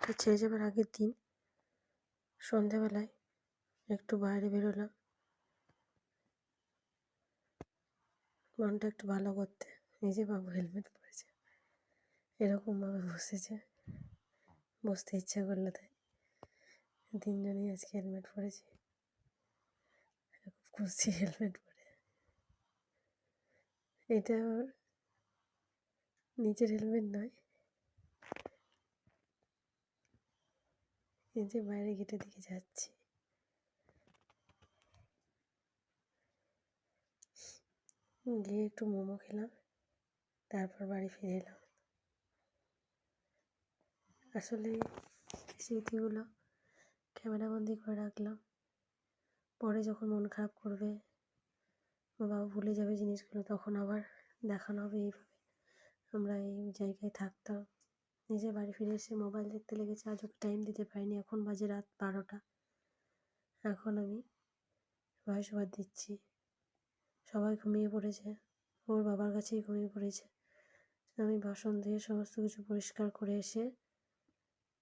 বাবাটা ছেড়ে যাবার আগের দিন সন্ধেবেলায় একটু বাইরে বেরোলাম মনটা একটু ভালো করতে। এই যে বাবু হেলমেট পরেছে, এরকমভাবে বসতে ইচ্ছা করলো, তাই তিনজনেই আজকে হেলমেট পরেছি। খুব খুশি হেলমেট পরে। এটা আমার নিজের হেলমেট নয়, এই যে বাইরে গেটের দিকে যাচ্ছি, গিয়ে একটু মোমো খেলাম, তারপর বাড়ি ফিরে এলাম। আসলে স্মৃতিগুলো ক্যামেরাবন্দি করে রাখলাম, পরে যখন মন খারাপ করবে বা বাবা ভুলে যাবে জিনিসগুলো, তখন আবার দেখানো হবে এইভাবে আমরা এই জায়গায় থাকতাম। নিজে বাড়ি ফিরে এসে মোবাইল দেখতে লেগেছে, আজ ওকে টাইম দিতে পারিনি। এখন বাজে রাত 12টা। এখন আমি ভয়েস ওভার দিচ্ছি। সবাই ঘুমিয়ে পড়েছে, ওর বাবার কাছেই ঘুমিয়ে পড়েছে। আমি বাসন ধুয়ে সমস্ত কিছু পরিষ্কার করে এসে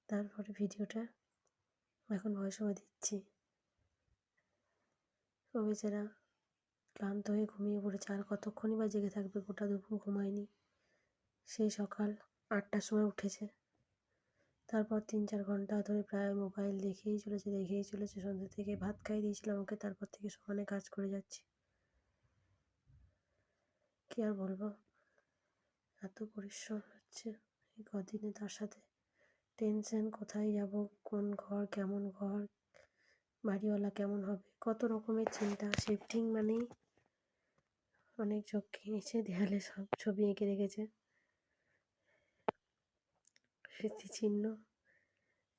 তারপরে ভিডিওটা এখন ভয়েস ওভার দিচ্ছি। ও বেচারা ক্লান্ত হয়ে ঘুমিয়ে পড়েছে, আর কতক্ষণই বা জেগে থাকবে, গোটা দুপুর ঘুমায়নি। সেই সকাল 8টার সময় উঠেছে, তারপর 3-4 ঘন্টা ধরে প্রায় মোবাইল দেখেই চলেছে। সন্ধ্যে থেকে ভাত খাইয়ে দিয়েছিলাম ওকে, তারপর থেকে সমানে কাজ করে যাচ্ছি। কি আর বলবো, এত পরিশ্রম হচ্ছে এই কদিনে। তার সাথে টেনশন, কোথায় যাব, কোন ঘর, কেমন ঘর, বাড়িওয়ালা কেমন হবে, কত রকমের চিন্তা। শিফটিং মানেই অনেক ঝক্কি। নিচে দেয়ালে সব ছবি এঁকে রেখেছে, স্মৃতিচিহ্ন,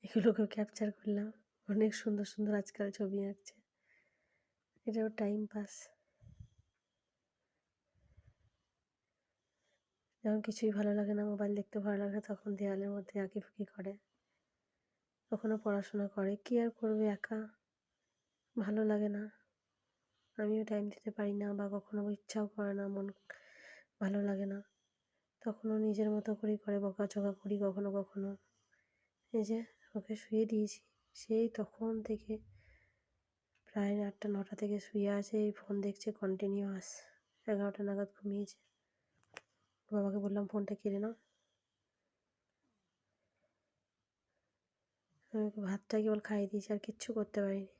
এগুলোকেও ক্যাপচার করলাম। অনেক সুন্দর সুন্দর আজকাল ছবি আঁকছে, এটাও টাইম পাস। যখন কিছুই ভালো লাগে না, মোবাইল দেখতে ভালো লাগে না, তখন দেয়ালের মধ্যে আঁকিফুকি করে। কখনো পড়াশোনা করে, কি আর করবে, একা, ভালো লাগে না, আমিও টাইম দিতে পারি না, বা কখনো ইচ্ছাও করে না, মন ভালো লাগে না, তখনও নিজের মতো করেই করে, বকাঝকা করি কখনো কখনো। এই যে ওকে শুয়ে দিয়েছি, সেই তখন থেকে প্রায় 8টা-9টা থেকে শুয়ে আছে, এই ফোন দেখছে কন্টিনিউয়াস। 11টা নাগাদ ঘুমিয়েছে। বাবাকে বললাম ফোনটা কেড়ে নাও। আমি ওকে ভাতটা কেবল খাইয়ে দিয়েছি, আর কিচ্ছু করতে পারিনি।